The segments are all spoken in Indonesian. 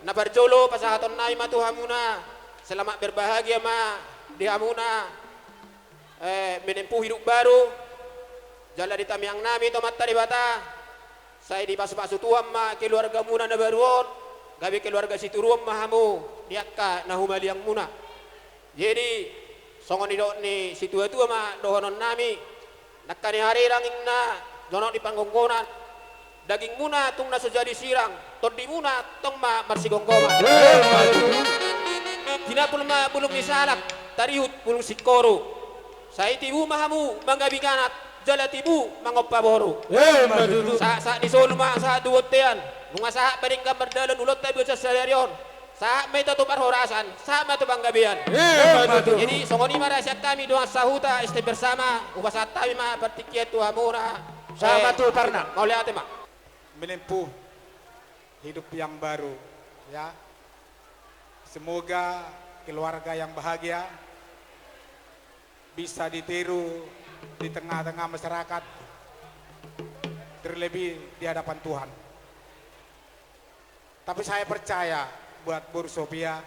Naparjolo pasahaton nai matuhamuna. Selamat berbahagia ma dihamuna. Menempuh hidup baru. Jala di tamiang nami tomat tadi bata. Saya di pasu-pasu Tuhan ma keluarga muna na baruon. Gabi keluarga situruam mahamu. Diakka nahumaliang muna. Jadi songon idok ni situa-tua ma dohonon nami. Nakani hari ranging na donok di panggongkonan. Daging muna tung na sejadi sirang. Todi muna tong ma marsigongkoma. Tinatul ma bulung nisalak. Tarihut bulung sikoro. Saya tibu mahamu manggabi kanat. Jala tibu mangopaboru. Sa di solo ma sa duwotean. Nunga sa baring gambar dalan ulot tayo sa salarion. Sa may tatupar horasan, sa matubang gabian. Jadi songoni marasyak kami doang sahuta este bersama. Ubasat kami ma bertikiat tuha mura. Sama tuh parna. Kau lihat ma. Menempuh hidup yang baru, ya. Semoga keluarga yang bahagia bisa ditiru di tengah-tengah masyarakat, terlebih di hadapan Tuhan. Tapi saya percaya buat Bur Sophia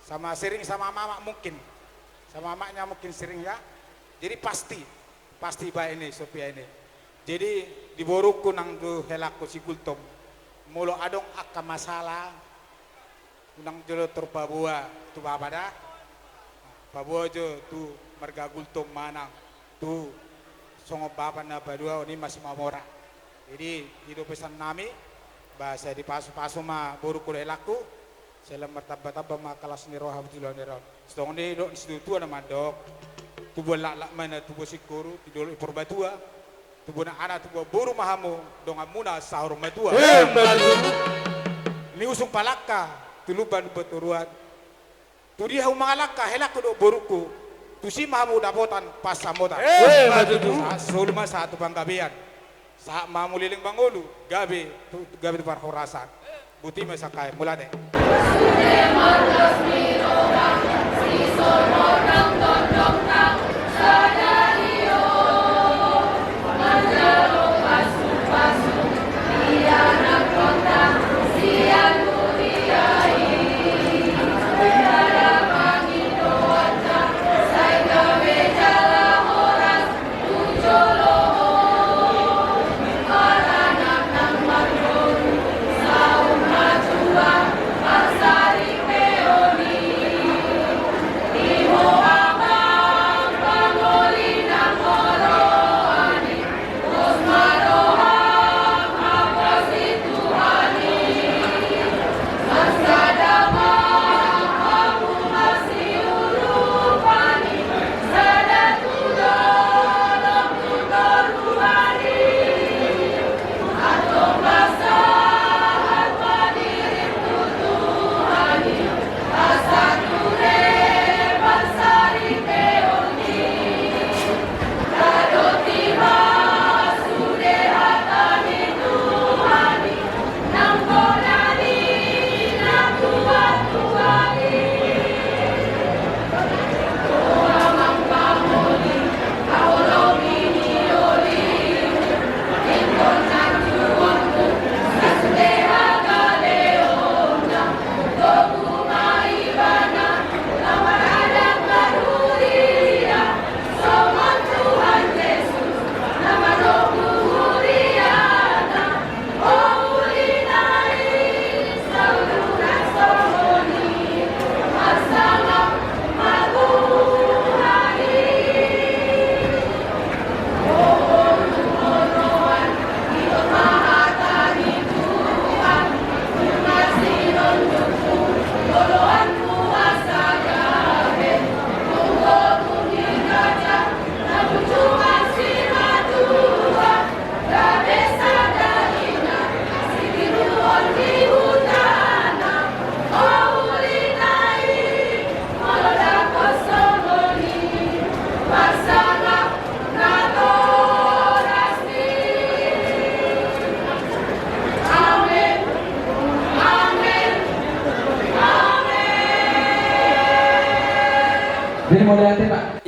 sama sering sama mama mungkin, sama mamanya mungkin sering ya. Jadi pasti baik ini Sophia ini. Jadi di boruku nang du helaku si kultom mulo adong akka masalah unang jolo tur Papua tu babada Papua jo tu marga kultom manang tu songo bapa na badua ini masih mamora. Jadi hidup pesan nami bahasa di pasu-pasu ma boruku helaku selam martaba-taba ma kalas ni roha betulan ni roh stong ni do institutu na mandok tu bolak-lak mana tu bosikuru tidolo perbatua tubuh anak tubuh buru mahamu dongan muna sahur matua. Ni usung palaka tuluban beturuan. Tu dia humangalaka helak do boruku. Tu si mahamu dapotan pas samota. Sulma satu panggabian. Sa mahamu liling bangulu gabi tu gabi par horasan. Buti masakai mulade.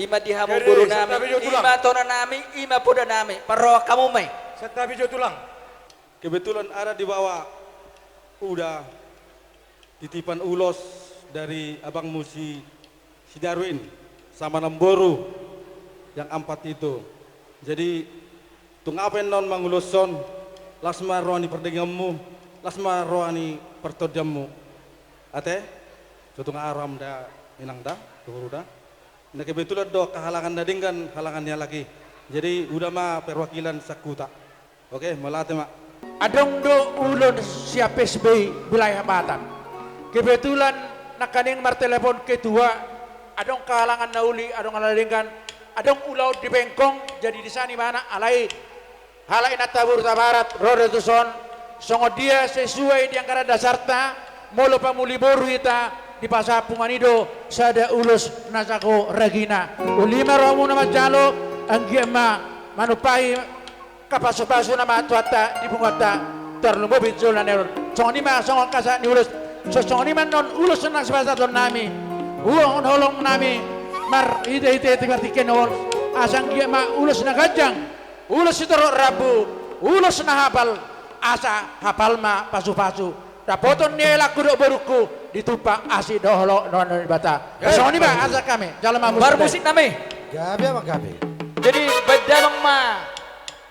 Ima dihamu guru nami, ima tona nami, ima poda nami. Paroh kamu mai. Setapi jo tulang. Kebetulan ada di bawah udah titipan ulos dari Abang Musi si Darwin sama Namboru yang 4 itu. Jadi tungapen non manguloson lasma roani perdengamu lasma roani pertodammu ate tutung aram da inang da tuhuru da nah kebetulan do kehalangan dadingkan halangannya lagi jadi udah mah perwakilan sakuta oke melate mak Adong do ulon siap PSB wilayah Batam. Kebetulan nakaning martelepon kedua, adong kahalangan nauli, adong alalingkan, adong ulau di bengkong, jadi di sana mana alai halai natabur tabarat, roda tuson, songo dia sesuai di angkara dasarta, molo pamuli boru ita di pasar Pumanido, sada ulus nasako Regina, ulima romu nama jalo, anggiama manupai kapaso-paso na matuata di bungata terlumbo bincul na neron songo ni ma songo kasa ni ulus so songo ni man non ulus na sebasa don nami uang holong nami mar ide tiba non asang dia ma ulus na gajang ulus itu rabu ulus na hafal asa hafal ma pasu-pasu dapoton nela kudo beruku ditupak asi doholo non bata songo ni ma asa kami jalan mamus Bar musik nami. Gabi apa gabi? Jadi bedamang ma.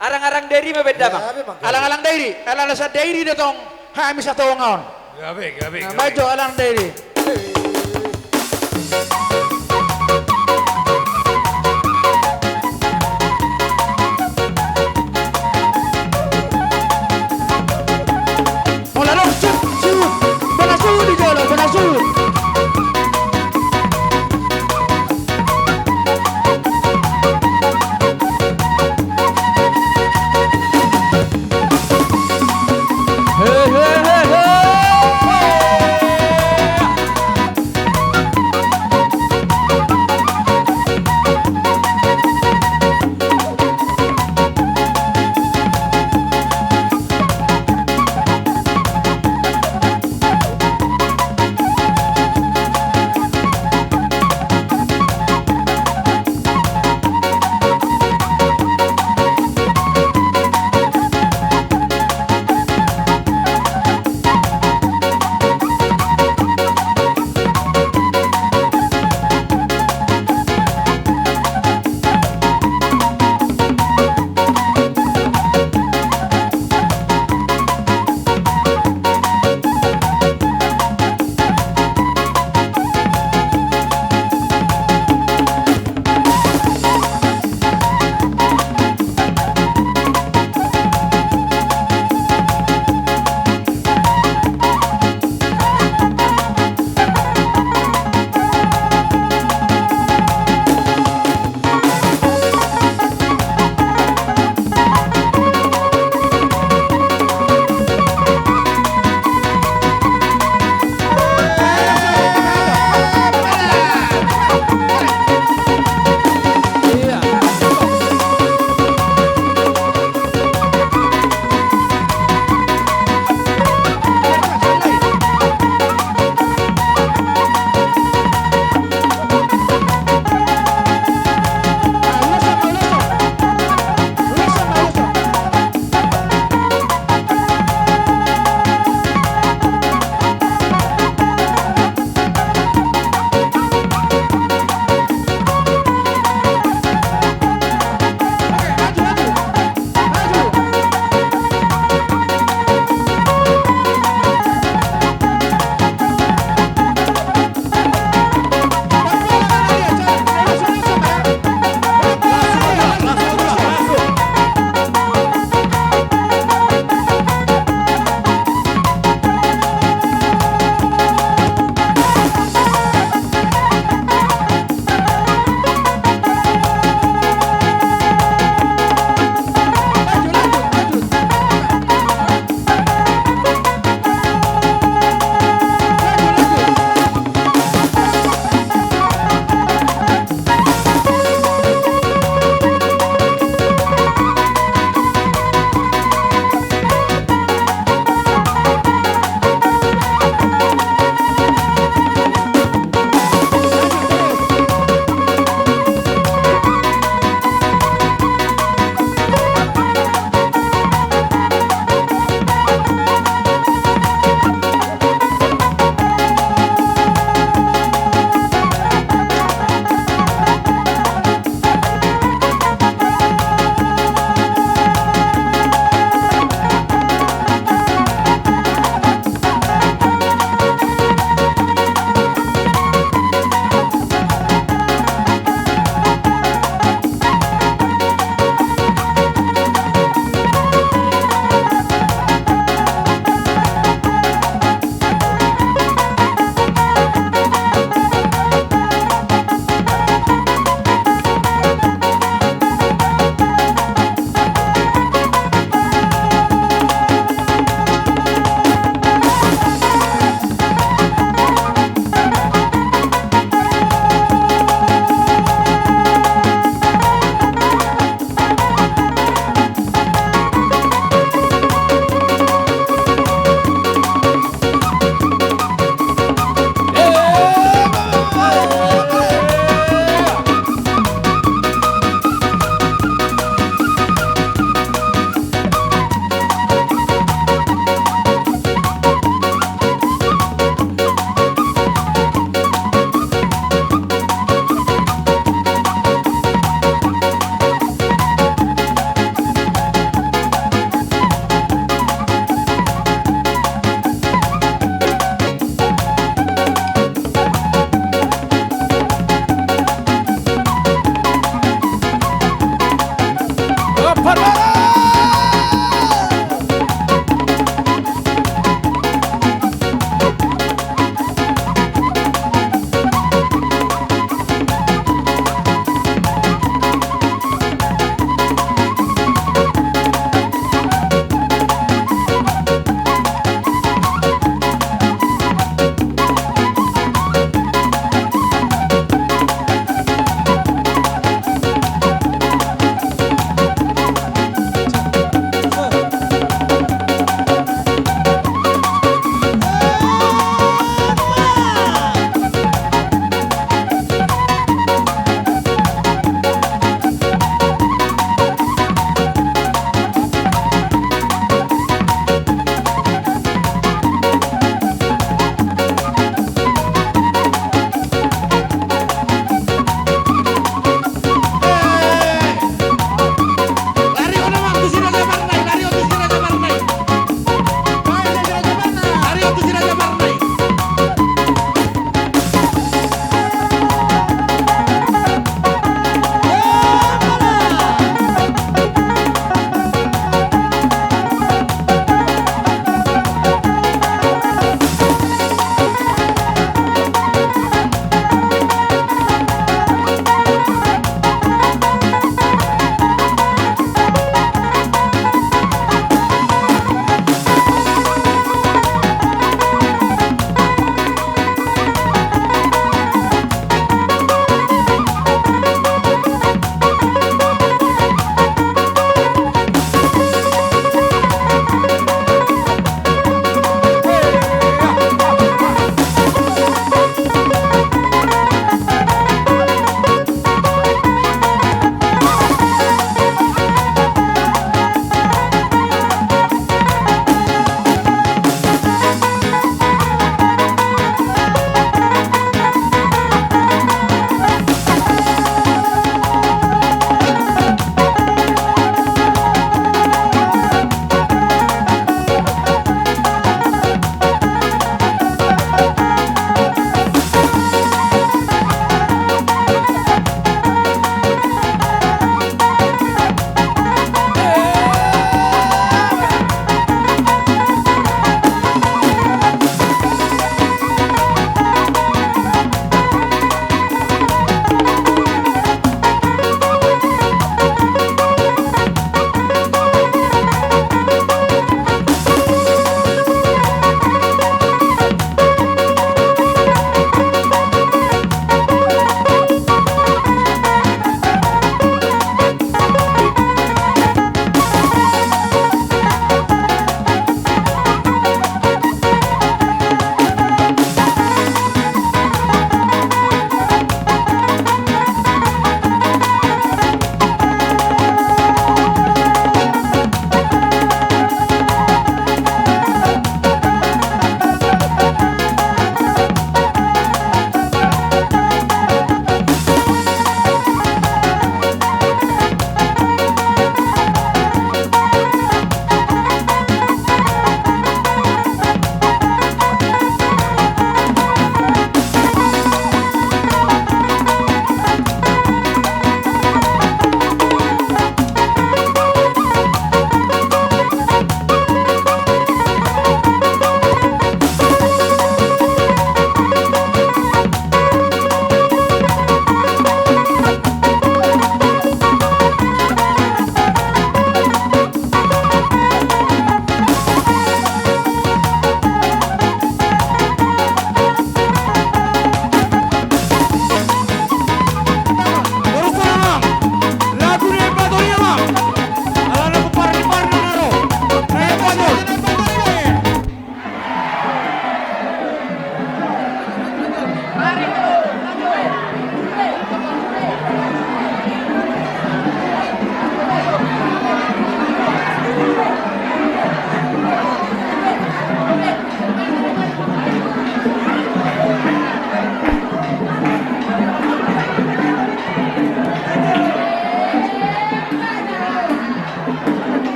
Arang-arang dairi mah beda bang. Gabi bang. alang-alang dairi alang sa dairi datong hamis atau ngaon Gabi. maju alang dairi mula dong sud benasu di jolo benasu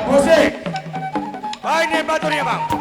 Musik. Ini baturnya bang.